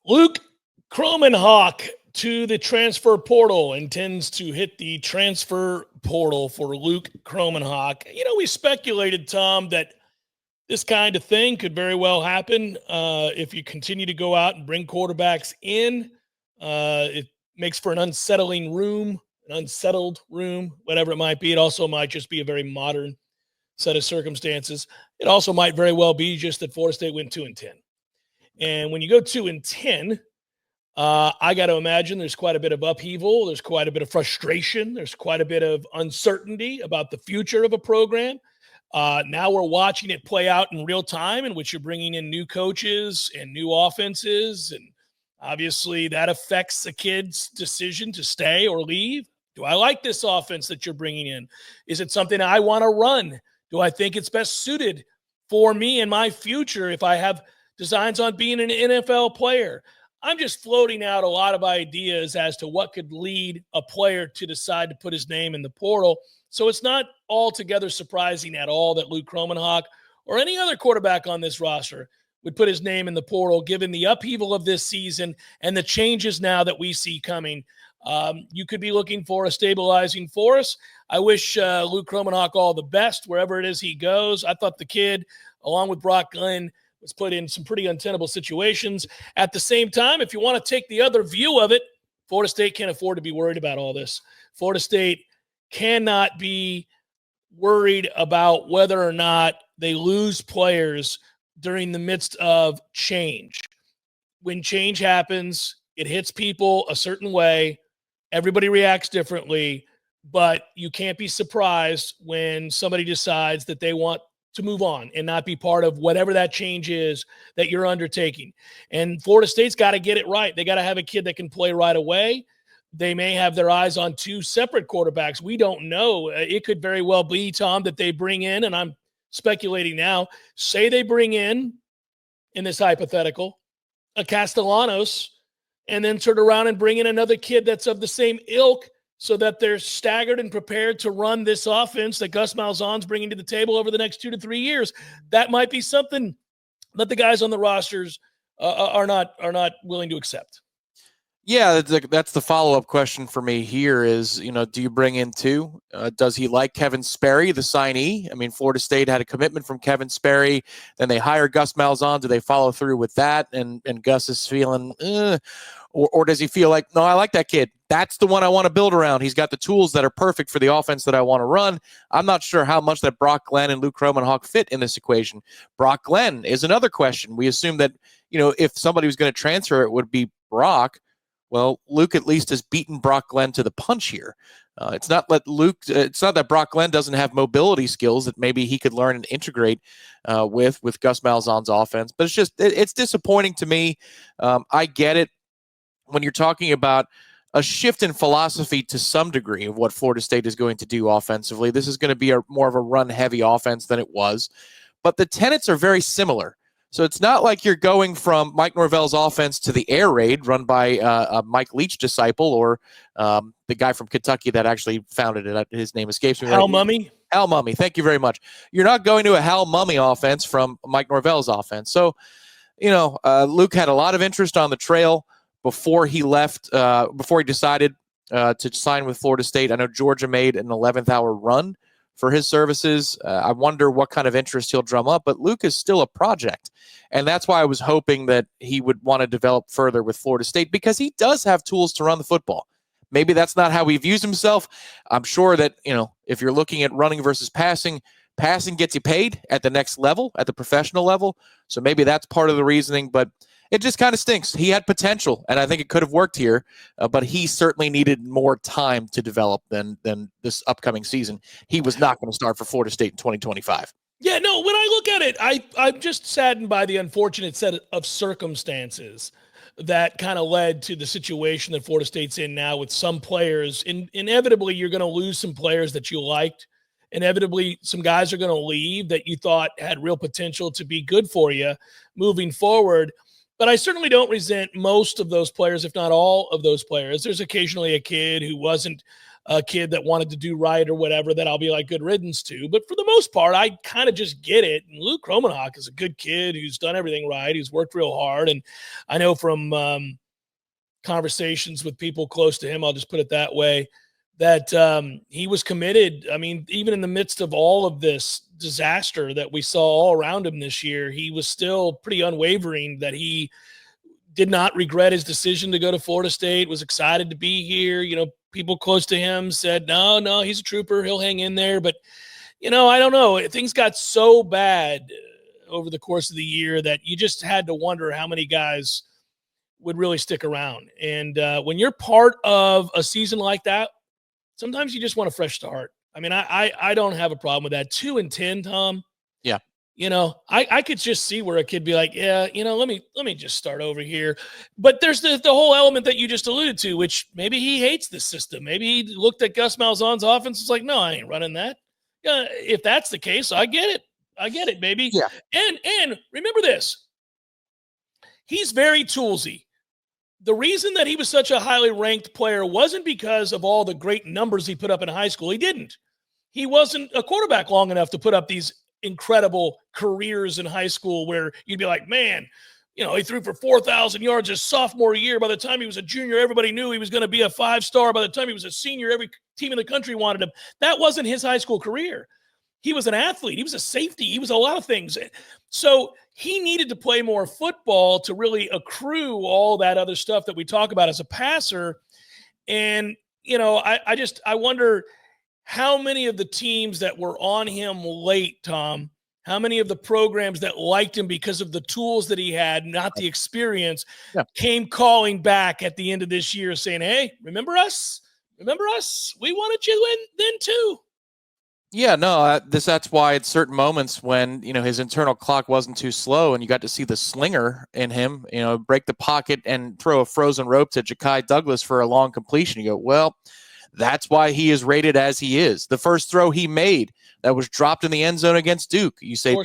Luke Kromenhoek to the transfer portal, intends to hit the transfer portal for Luke Kromenhoek. We speculated, Tom, that this kind of thing could very well happen if you continue to go out and bring quarterbacks in. It makes for an unsettled room, whatever it might be. It also might just be a very modern set of circumstances. It also might very well be just that Florida State went 2-10. And when you go 2-10, I got to imagine there's quite a bit of upheaval. There's quite a bit of frustration. There's quite a bit of uncertainty about the future of a program. Now we're watching it play out in real time, in which you're bringing in new coaches and new offenses. And obviously that affects a kid's decision to stay or leave. Do I like this offense that you're bringing in? Is it something I want to run? Do I think it's best suited for me and my future if I have designs on being an NFL player? I'm just floating out a lot of ideas as to what could lead a player to decide to put his name in the portal. So it's not altogether surprising at all that Luke Kromenhoek or any other quarterback on this roster would put his name in the portal, given the upheaval of this season and the changes now that we see coming. You could be looking for a stabilizing force. I wish Luke Kromenhoek all the best wherever it is he goes. I thought the kid, along with Brock Glenn, was put in some pretty untenable situations. At the same time, if you want to take the other view of it, Florida State can't afford to be worried about all this. Florida State cannot be worried about whether or not they lose players during the midst of change. When change happens, it hits people a certain way. Everybody reacts differently, but you can't be surprised when somebody decides that they want to move on and not be part of whatever that change is that you're undertaking. And Florida State's got to get it right. They got to have a kid that can play right away. They may have their eyes on two separate quarterbacks. We don't know. It could very well be, Tom, that they bring in, and I'm speculating now, say they bring in this hypothetical, a Castellanos, and then turn around and bring in another kid that's of the same ilk, so that they're staggered and prepared to run this offense that Gus Malzahn's bringing to the table over the next 2 to 3 years. That might be something that the guys on the rosters are not willing to accept. Yeah, that's the follow-up question for me here is, do you bring in two? Does he like Kevin Sperry, the signee? I mean, Florida State had a commitment from Kevin Sperry. Then they hire Gus Malzahn. Do they follow through with that? And Gus is feeling, or does he feel like, no, I like that kid. That's the one I want to build around. He's got the tools that are perfect for the offense that I want to run. I'm not sure how much that Brock Glenn and Luke Kromenhoek fit in this equation. Brock Glenn is another question. We assume that, if somebody was going to transfer, it would be Brock. Well, Luke at least has beaten Brock Glenn to the punch here. It's not that Brock Glenn doesn't have mobility skills that maybe he could learn and integrate with Gus Malzahn's offense, but it's disappointing to me. I get it when you're talking about a shift in philosophy to some degree of what Florida State is going to do offensively. This is going to be more of a run-heavy offense than it was, but the tenets are very similar. So it's not like you're going from Mike Norvell's offense to the air raid run by a Mike Leach disciple or the guy from Kentucky that actually founded it. His name escapes me. Hal Mumme? Hal Mumme. Thank you very much. You're not going to a Hal Mumme offense from Mike Norvell's offense. So, Luke had a lot of interest on the trail before he left, before he decided to sign with Florida State. I know Georgia made an 11th hour run for his services. I wonder what kind of interest he'll drum up, but Luke is still a project. And that's why I was hoping that he would want to develop further with Florida State, because he does have tools to run the football. Maybe that's not how he views himself. I'm sure that, if you're looking at running versus passing gets you paid at the next level, at the professional level. So maybe that's part of the reasoning, but it just kind of stinks. He had potential, and I think it could have worked here, but he certainly needed more time to develop than this upcoming season. He was not going to start for Florida State in 2025. Yeah, no, when I look at it, I'm just saddened by the unfortunate set of circumstances that kind of led to the situation that Florida State's in now with some players. Inevitably, you're going to lose some players that you liked. Inevitably, some guys are going to leave that you thought had real potential to be good for you moving forward. But I certainly don't resent most of those players, if not all of those players. There's occasionally a kid who wasn't a kid that wanted to do right or whatever that I'll be like good riddance to. But for the most part, I kind of just get it. And Luke Kromenhoek is a good kid who's done everything right. He's worked real hard. And I know from conversations with people close to him, I'll just put it that way, that he was committed. I mean, even in the midst of all of this disaster that we saw all around him this year, he was still pretty unwavering that he did not regret his decision to go to Florida State, was excited to be here. You know, people close to him said, no, he's a trooper. He'll hang in there. But, you know, I don't know. Things got so bad over the course of the year that you just had to wonder how many guys would really stick around. And when you're part of a season like that, sometimes you just want a fresh start. I mean, I don't have a problem with that. 2-10, Tom. Yeah. You know, I could just see where a kid be like, yeah, you know, let me just start over here. But there's the whole element that you just alluded to, which maybe he hates the system. Maybe he looked at Gus Malzahn's offense and was like, no, I ain't running that. If that's the case, I get it. I get it, baby. Yeah. And remember this. He's very toolsy. The reason that he was such a highly ranked player wasn't because of all the great numbers he put up in high school. He didn't. He wasn't a quarterback long enough to put up these incredible careers in high school where you'd be like, man, you know, he threw for 4,000 yards his sophomore year. By the time he was a junior, everybody knew he was going to be a 5-star. By the time he was a senior, every team in the country wanted him. That wasn't his high school career. He was an athlete. He was a safety. He was a lot of things. So he needed to play more football to really accrue all that other stuff that we talk about as a passer. And, you know, I wonder how many of the teams that were on him late, Tom, how many of the programs that liked him because of the tools that he had, not the experience, came calling back at the end of this year saying, hey, remember us? Remember us? We wanted you in then too. Yeah, no, that's why at certain moments when, you know, his internal clock wasn't too slow and you got to see the slinger in him, you know, break the pocket and throw a frozen rope to Ja'Kai Douglas for a long completion. You go, well, that's why he is rated as he is. The first throw he made that was dropped in the end zone against Duke, you say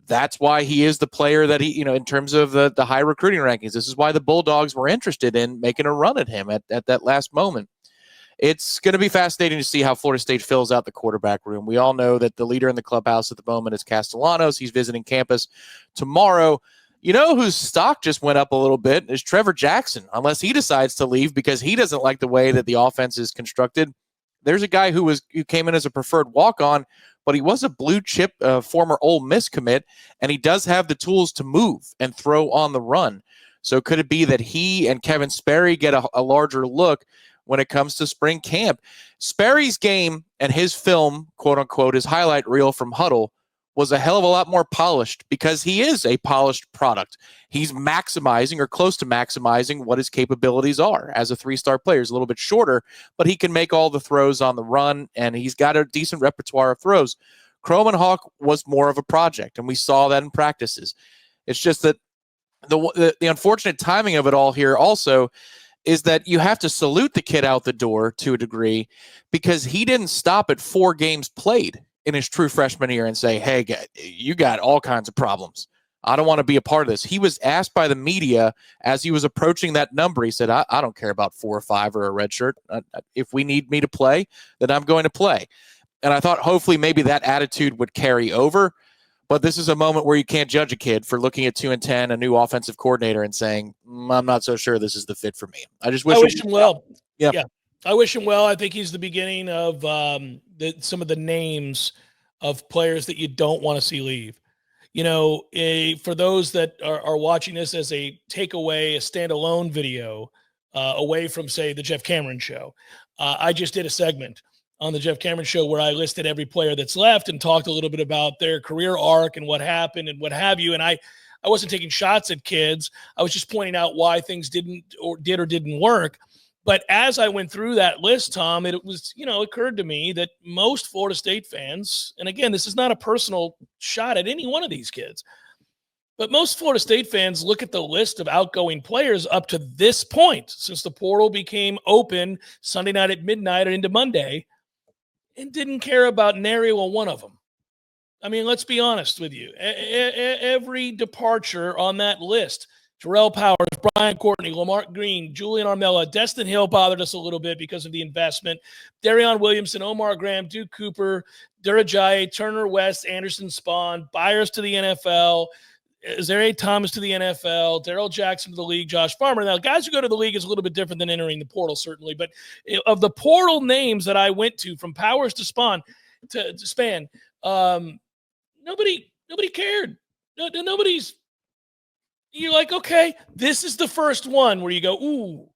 that's why he is the player that he, you know, in terms of the high recruiting rankings. This is why the Bulldogs were interested in making a run at him at that last moment. It's going to be fascinating to see how Florida State fills out the quarterback room. We all know that the leader in the clubhouse at the moment is Castellanos. He's visiting campus tomorrow. You know whose stock just went up a little bit is Trevor Jackson, unless he decides to leave because he doesn't like the way that the offense is constructed. There's a guy who came in as a preferred walk-on, but he was a blue chip former Ole Miss commit, and he does have the tools to move and throw on the run. So could it be that he and Kevin Sperry get a larger look when it comes to spring camp? Sperry's game and his film, quote-unquote, his highlight reel from Huddle was a hell of a lot more polished because he is a polished product. He's maximizing or close to maximizing what his capabilities are as a 3-star player. He's a little bit shorter, but he can make all the throws on the run, and he's got a decent repertoire of throws. Kromenhoek was more of a project, and we saw that in practices. It's just that the unfortunate timing of it all here also is that you have to salute the kid out the door to a degree because he didn't stop at 4 games played in his true freshman year and say, hey, you got all kinds of problems. I don't want to be a part of this. He was asked by the media as he was approaching that number. He said, I don't care about 4 or 5 or a red shirt. If we need me to play, then I'm going to play. And I thought hopefully maybe that attitude would carry over. But this is a moment where you can't judge a kid for looking at 2-10, a new offensive coordinator, and saying, I'm not so sure this is the fit for me. I wish him well. Yeah. I wish him well. I think he's the beginning of some of the names of players that you don't want to see leave. You know, for those that are watching this as a takeaway, a standalone video away from, say, the Jeff Cameron show, I just did a segment on the Jeff Cameron show where I listed every player that's left and talked a little bit about their career arc and what happened and what have you. And I wasn't taking shots at kids. I was just pointing out why things did or didn't work. But as I went through that list, Tom, it was, you know, occurred to me that most Florida State fans, and again, this is not a personal shot at any one of these kids, but most Florida State fans look at the list of outgoing players up to this point, since the portal became open Sunday night at midnight or into Monday, and didn't care about nary one of them. I mean, let's be honest with you. Every departure on that list Terrell Powers, Brian Courtney, Lamar Green, Julian Armella, Destin Hill bothered us a little bit because of the investment. Darion Williamson, Omar Graham, Duke Cooper, Durajaye, Turner West, Anderson Spahn, Byers to the NFL, Zaire Thomas to the NFL, Darrell Jackson to the league, Josh Farmer. Now, guys who go to the league is a little bit different than entering the portal, certainly. But of the portal names that I went to, from Powers to Spahn to Span, nobody cared. Nobody's. You're like, okay, this is the first one where you go, ooh,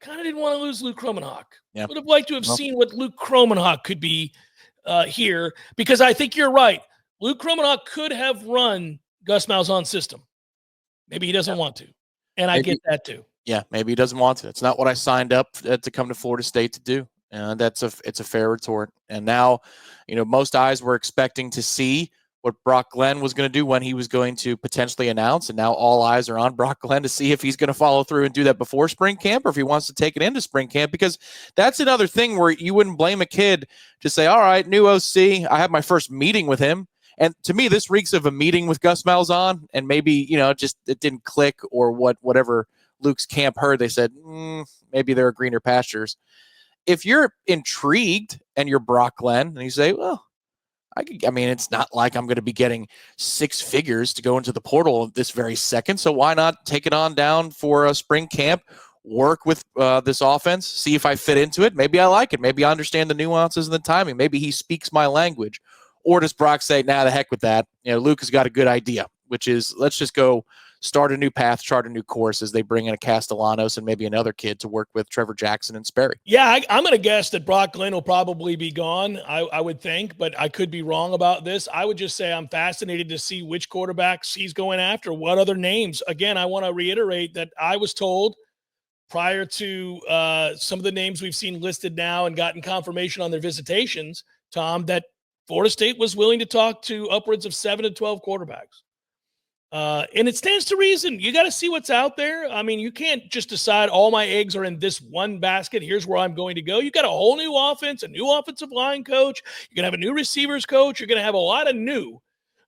kind of didn't want to lose Luke Kromenhoek. Yeah. Would have liked to have seen what Luke Kromenhoek could be here, because I think you're right. Luke Kromenhoek could have run Gus Malzahn's system. Maybe he doesn't want to, and I get that too. Yeah, maybe he doesn't want to. It's not what I signed up to come to Florida State to do. It's a fair retort. And now, most eyes were expecting to see what Brock Glenn was going to do when he was going to potentially announce. And now all eyes are on Brock Glenn to see if he's going to follow through and do that before spring camp, or if he wants to take it into spring camp, because that's another thing where you wouldn't blame a kid to say, all right, new OC, I have my first meeting with him. And to me, this reeks of a meeting with Gus Malzahn, and maybe, just it didn't click, or whatever Luke's camp heard. They said, maybe there are greener pastures. If you're intrigued and you're Brock Glenn and you say, well, it's not like I'm going to be getting 6 figures to go into the portal this very second. So why not take it on down for a spring camp, work with this offense, see if I fit into it. Maybe I like it. Maybe I understand the nuances and the timing. Maybe he speaks my language. Or does Brock say, nah, the heck with that? Luke has got a good idea, which is, let's just go start a new path, chart a new course, as they bring in a Castellanos and maybe another kid to work with Trevor Jackson and Sperry. Yeah, I'm going to guess that Brock Glenn will probably be gone, I would think, but I could be wrong about this. I would just say I'm fascinated to see which quarterbacks he's going after, what other names. Again, I want to reiterate that I was told prior to some of the names we've seen listed now and gotten confirmation on their visitations, Tom, that Florida State was willing to talk to upwards of 7 to 12 quarterbacks. And it stands to reason. You got to see what's out there. I mean, you can't just decide all my eggs are in this one basket. Here's where I'm going to go. You got a whole new offense, a new offensive line coach. You're going to have a new receivers coach. You're going to have a lot of new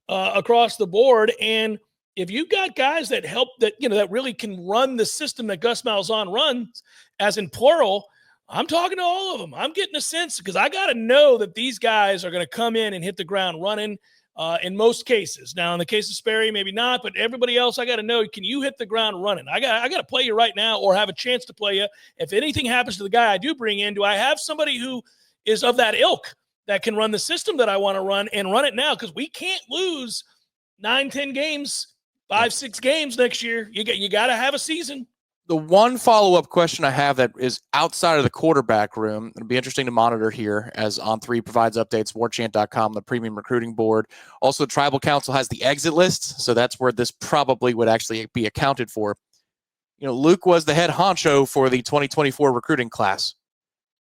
across the board. And if you've got guys that help, that really can run the system that Gus Malzahn runs, as in plural, I'm talking to all of them. I'm getting a sense, because I got to know that these guys are going to come in and hit the ground running in most cases. Now, in the case of Sperry, maybe not, but everybody else, I got to know, can you hit the ground running? I got to play you right now, or have a chance to play you. If anything happens to the guy I do bring in, do I have somebody who is of that ilk that can run the system that I want to run, and run it now? Because we can't lose 9-10 games, 5-6 games next year. You got to have a season. The one follow-up question I have that is outside of the quarterback room, it'll be interesting to monitor here as On3 provides updates, warchant.com, the premium recruiting board. Also, Tribal Council has the exit list, so that's where this probably would actually be accounted for. Luke was the head honcho for the 2024 recruiting class.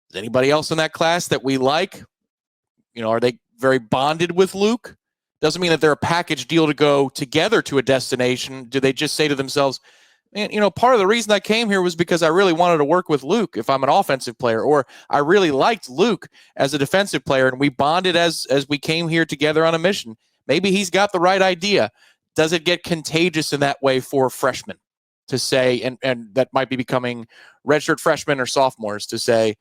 Is anybody else in that class that we like? Are they very bonded with Luke? Doesn't mean that they're a package deal to go together to a destination. Do they just say to themselves, man, part of the reason I came here was because I really wanted to work with Luke if I'm an offensive player, or I really liked Luke as a defensive player, and we bonded as we came here together on a mission. Maybe he's got the right idea. Does it get contagious in that way for freshmen to say, and that might be becoming redshirt freshmen or sophomores, to say,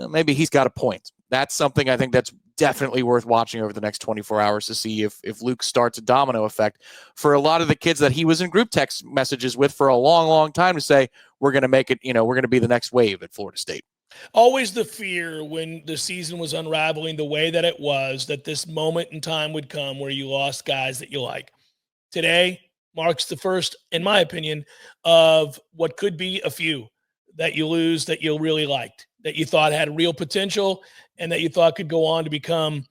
maybe he's got a point? That's something I think that's definitely worth watching over the next 24 hours to see if Luke starts a domino effect for a lot of the kids that he was in group text messages with for a long, long time, to say, we're going to make it, we're going to be the next wave at Florida State. Always the fear when the season was unraveling the way that it was, that this moment in time would come where you lost guys that you like. Today marks the first, in my opinion, of what could be a few that you lose that you really liked, that you thought had real potential, and that you thought could go on to become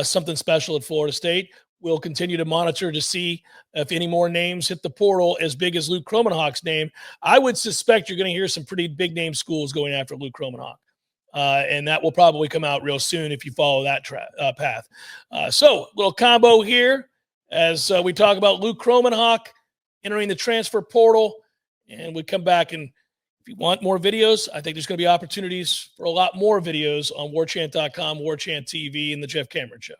something special at Florida State. We'll continue to monitor to see if any more names hit the portal as big as Luke Kromenhoek's name. I would suspect you're going to hear some pretty big name schools going after Luke Kromenhoek. And that will probably come out real soon if you follow that path. So little combo here as we talk about Luke Kromenhoek entering the transfer portal. And we come back, and if you want more videos, I think there's going to be opportunities for a lot more videos on warchant.com, Warchant TV, and the Jeff Cameron Show.